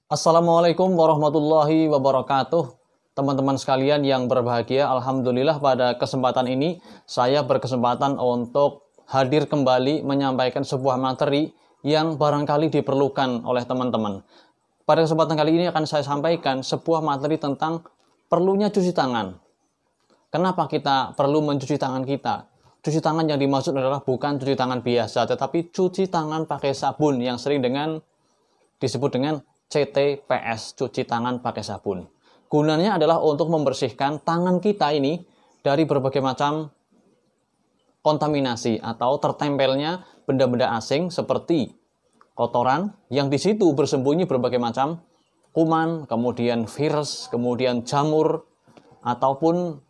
Assalamualaikum warahmatullahi wabarakatuh. Teman-teman sekalian yang berbahagia, Alhamdulillah pada kesempatan ini saya berkesempatan untuk hadir kembali menyampaikan sebuah materi yang barangkali diperlukan oleh teman-teman. Pada kesempatan kali ini akan saya sampaikan sebuah materi tentang perlunya cuci tangan. Kenapa kita perlu mencuci tangan kita? Cuci tangan yang dimaksud adalah bukan cuci tangan biasa, tetapi cuci tangan pakai sabun yang sering disebut dengan CTPS, cuci tangan pakai sabun. Gunanya adalah untuk membersihkan tangan kita ini dari berbagai macam kontaminasi atau tertempelnya benda-benda asing seperti kotoran yang di situ bersembunyi berbagai macam kuman, kemudian virus, kemudian jamur, ataupun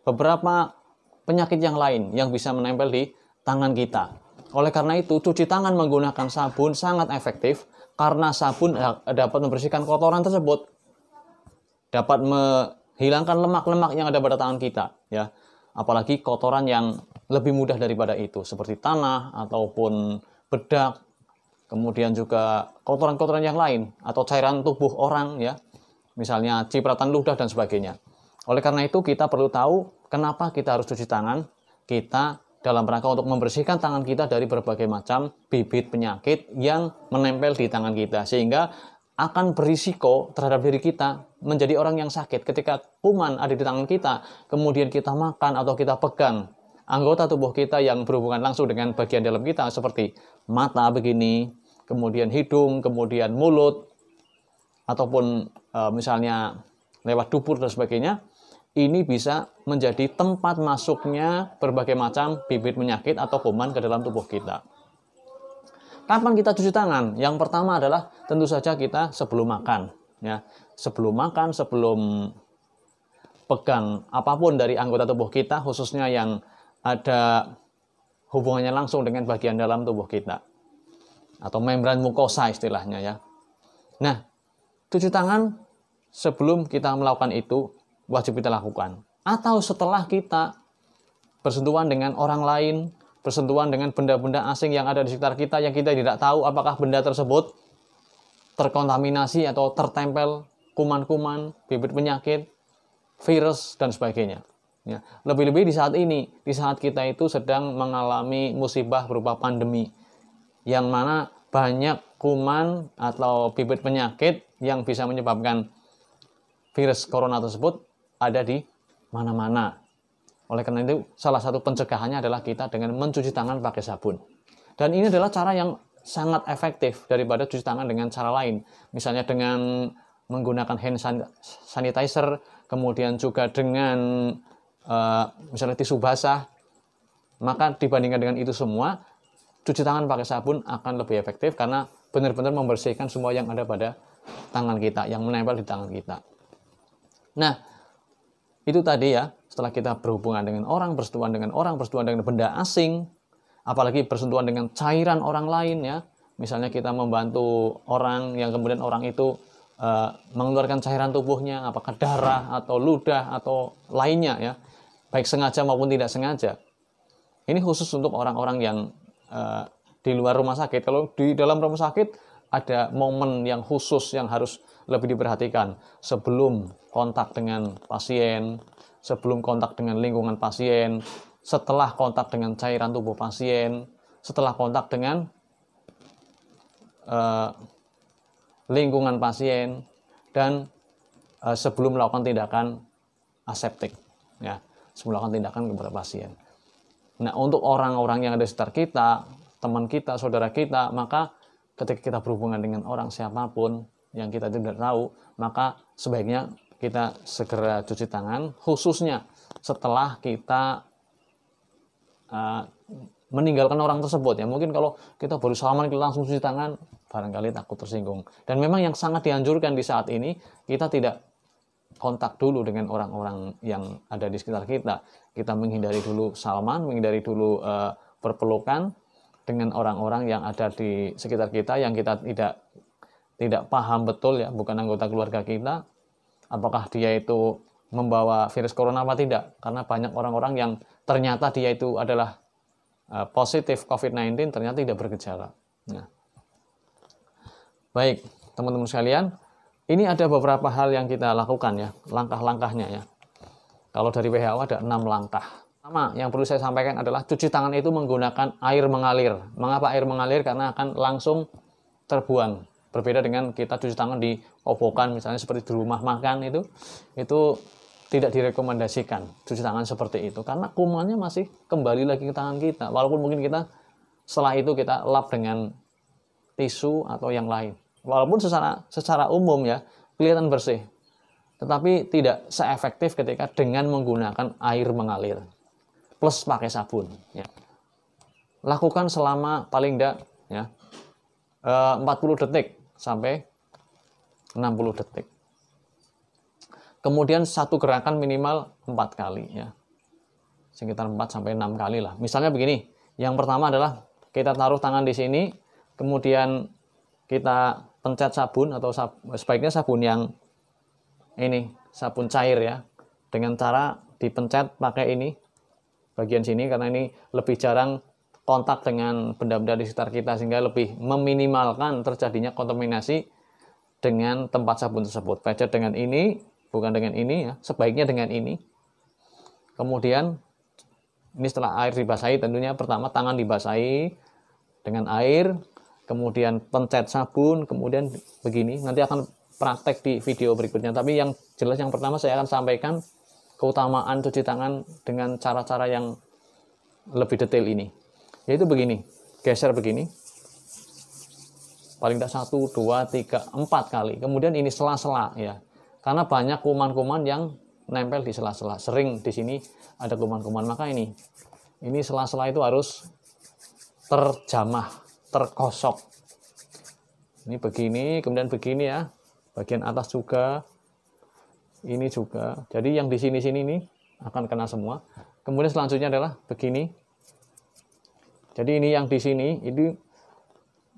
beberapa penyakit yang lain yang bisa menempel di tangan kita. Oleh karena itu, cuci tangan menggunakan sabun sangat efektif karena sabun dapat membersihkan kotoran tersebut, dapat menghilangkan lemak-lemak yang ada pada tangan kita, ya. Apalagi kotoran yang lebih mudah daripada itu, seperti tanah ataupun bedak, kemudian juga kotoran-kotoran yang lain atau cairan tubuh orang, ya, misalnya cipratan ludah dan sebagainya. Oleh karena itu, kita perlu tahu kenapa kita harus cuci tangan. Kita dalam rangka untuk membersihkan tangan kita dari berbagai macam bibit penyakit yang menempel di tangan kita, sehingga akan berisiko terhadap diri kita menjadi orang yang sakit ketika kuman ada di tangan kita, kemudian kita makan atau kita pegang anggota tubuh kita yang berhubungan langsung dengan bagian dalam kita seperti mata begini, kemudian hidung, kemudian mulut, ataupun misalnya lewat dubur dan sebagainya. Ini bisa menjadi tempat masuknya berbagai macam bibit penyakit atau kuman ke dalam tubuh kita. Kapan kita cuci tangan? Yang pertama adalah tentu saja kita sebelum makan, ya. Sebelum makan, sebelum pegang apapun dari anggota tubuh kita, khususnya yang ada hubungannya langsung dengan bagian dalam tubuh kita atau membran mukosa istilahnya, ya. Nah, cuci tangan sebelum kita melakukan itu wajib kita lakukan. Atau setelah kita bersentuhan dengan orang lain, bersentuhan dengan benda-benda asing yang ada di sekitar kita yang kita tidak tahu apakah benda tersebut terkontaminasi atau tertempel kuman-kuman, bibit penyakit, virus, dan sebagainya. Ya. Lebih-lebih di saat ini, di saat kita itu sedang mengalami musibah berupa pandemi, yang mana banyak kuman atau bibit penyakit yang bisa menyebabkan virus corona tersebut ada di mana-mana. Oleh karena itu, salah satu pencegahannya adalah kita dengan mencuci tangan pakai sabun. Dan ini adalah cara yang sangat efektif daripada cuci tangan dengan cara lain. Misalnya dengan menggunakan hand sanitizer, kemudian juga dengan misalnya tisu basah. Maka dibandingkan dengan itu semua, cuci tangan pakai sabun akan lebih efektif karena benar-benar membersihkan semua yang ada pada tangan kita, yang menempel di tangan kita. Nah, itu tadi ya, setelah kita berhubungan dengan orang, bersentuhan dengan benda asing, apalagi bersentuhan dengan cairan orang lain, ya. Misalnya kita membantu orang yang kemudian orang itu mengeluarkan cairan tubuhnya, apakah darah atau ludah atau lainnya, ya, baik sengaja maupun tidak sengaja. Ini khusus untuk orang-orang yang di luar rumah sakit. Kalau di dalam rumah sakit ada momen yang khusus yang harus lebih diperhatikan sebelum kontak dengan pasien, sebelum kontak dengan lingkungan pasien, setelah kontak dengan cairan tubuh pasien, setelah kontak dengan lingkungan pasien, dan sebelum melakukan tindakan aseptik, ya, sebelum melakukan tindakan kepada pasien. Nah, untuk orang-orang yang ada di sekitar kita, teman kita, saudara kita, maka ketika kita berhubungan dengan orang siapapun yang kita tidak tahu, maka sebaiknya kita segera cuci tangan, khususnya setelah kita meninggalkan orang tersebut, ya. Mungkin kalau kita baru salaman kita langsung cuci tangan, barangkali takut tersinggung. Dan memang yang sangat dianjurkan di saat ini, kita tidak kontak dulu dengan orang-orang yang ada di sekitar kita. Kita menghindari dulu salaman, menghindari dulu berpelukan dengan orang-orang yang ada di sekitar kita yang kita tidak paham betul, ya, bukan anggota keluarga kita, apakah dia itu membawa virus corona apa tidak, karena banyak orang-orang yang ternyata dia itu adalah positif COVID-19 ternyata tidak bergejala. Nah, baik, teman-teman sekalian, ini ada beberapa hal yang kita lakukan ya, langkah-langkahnya ya. Kalau dari WHO ada 6 langkah. Pertama, yang perlu saya sampaikan adalah cuci tangan itu menggunakan air mengalir. Mengapa air mengalir? Karena akan langsung terbuang. Berbeda dengan kita cuci tangan di kobokan, misalnya seperti di rumah makan itu tidak direkomendasikan cuci tangan seperti itu. Karena kumannya masih kembali lagi ke tangan kita. Walaupun mungkin kita setelah itu kita lap dengan tisu atau yang lain. Walaupun secara umum ya kelihatan bersih, tetapi tidak seefektif ketika dengan menggunakan air mengalir plus pakai sabun ya. Lakukan selama paling tidak ya 40 detik sampai 60 detik. Kemudian satu gerakan minimal 4 kali ya. Sekitar 4 sampai 6 kali lah. Misalnya begini, yang pertama adalah kita taruh tangan di sini, kemudian kita pencet sabun atau sebaiknya sabun yang ini, sabun cair ya. Dengan cara dipencet pakai ini bagian sini, karena ini lebih jarang kontak dengan benda-benda di sekitar kita sehingga lebih meminimalkan terjadinya kontaminasi dengan tempat sabun tersebut. Pencet dengan ini, bukan dengan ini ya, sebaiknya dengan ini. Kemudian ini setelah air dibasahi, tentunya pertama tangan dibasahi dengan air, kemudian pencet sabun, kemudian begini. Nanti akan praktek di video berikutnya, tapi yang jelas yang pertama saya akan sampaikan keutamaan cuci tangan dengan cara-cara yang lebih detail ini, yaitu begini, geser begini, paling tidak 1, 2, 3, 4 kali, kemudian ini sela-sela ya, karena banyak kuman-kuman yang nempel di sela-sela, sering di sini ada kuman-kuman, maka ini sela-sela itu harus terjamah, terkosok. Ini begini, kemudian begini ya, bagian atas juga, ini juga. Jadi yang di sini-sini ini akan kena semua. Kemudian selanjutnya adalah begini. Jadi ini yang di sini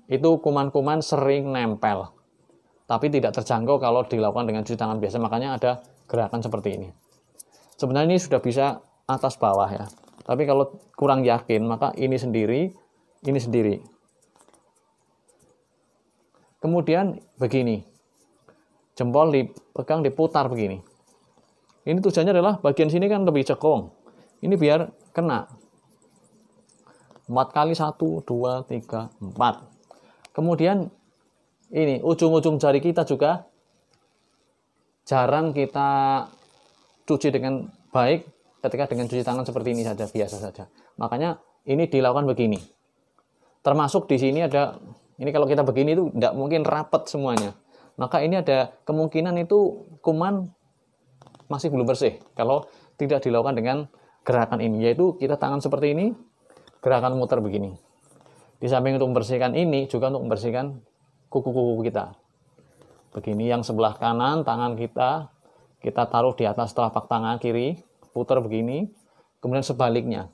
itu kuman-kuman sering nempel, tapi tidak terjangkau kalau dilakukan dengan cuci tangan biasa. Makanya ada gerakan seperti ini. Sebenarnya ini sudah bisa atas bawah ya. Tapi kalau kurang yakin, maka ini sendiri, ini sendiri. Kemudian begini, jempol dipegang, diputar begini. Ini tujuannya adalah bagian sini kan lebih cekung. Ini biar kena. 4 kali, 1, 2, 3, 4. Kemudian ini ujung-ujung jari kita juga jarang kita cuci dengan baik ketika dengan cuci tangan seperti ini saja, biasa saja. Makanya ini dilakukan begini. Termasuk di sini ada, ini kalau kita begini itu tidak mungkin rapat semuanya. Maka ini ada kemungkinan itu kuman masih belum bersih kalau tidak dilakukan dengan gerakan ini, yaitu kita tangan seperti ini, gerakan muter begini. Di samping untuk membersihkan ini, juga untuk membersihkan kuku-kuku kita. Begini, yang sebelah kanan tangan kita taruh di atas telapak tangan kiri, putar begini, kemudian sebaliknya.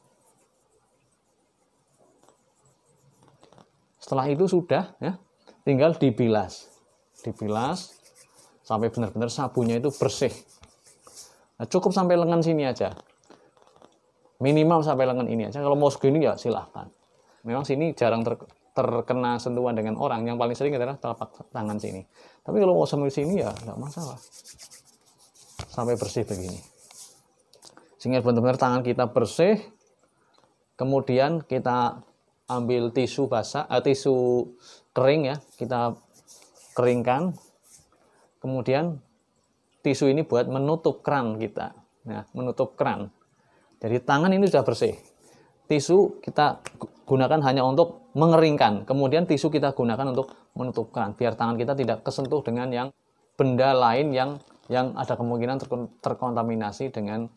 Setelah itu sudah ya, tinggal dibilas sampai benar-benar sabunnya itu bersih. Nah, cukup sampai lengan sini aja, minimal sampai lengan ini aja. Kalau mau segini ya silahkan. Memang sini jarang terkena sentuhan dengan orang, yang paling sering adalah telapak tangan sini. Tapi kalau mau sampai sini ya nggak masalah, sampai bersih begini, sehingga benar-benar tangan kita bersih. Kemudian kita ambil tisu basah, tisu kering ya, kita keringkan. Kemudian tisu ini buat menutup keran kita, ya, menutup keran. Jadi tangan ini sudah bersih. Tisu kita gunakan hanya untuk mengeringkan. Kemudian tisu kita gunakan untuk menutup keran, biar tangan kita tidak kesentuh dengan yang benda lain yang ada kemungkinan terkontaminasi dengan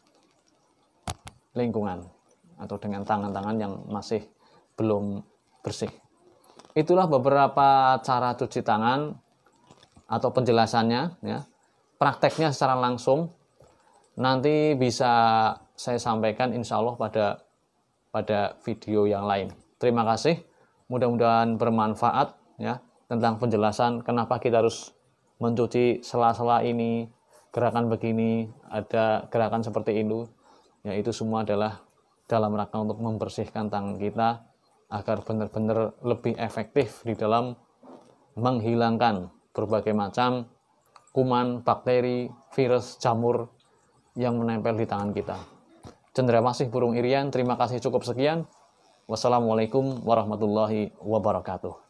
lingkungan atau dengan tangan-tangan yang masih belum bersih. Itulah beberapa cara cuci tangan atau penjelasannya ya. Prakteknya secara langsung nanti bisa saya sampaikan insya Allah pada video yang lain. Terima kasih, mudah-mudahan bermanfaat ya tentang penjelasan kenapa kita harus mencuci sela-sela ini, gerakan begini, ada gerakan seperti itu. Ya, itu semua adalah dalam rangka untuk membersihkan tangan kita agar benar-benar lebih efektif di dalam menghilangkan berbagai macam kuman, bakteri, virus, jamur yang menempel di tangan kita. Cendrawasih burung irian, terima kasih, cukup sekian. Wassalamualaikum warahmatullahi wabarakatuh.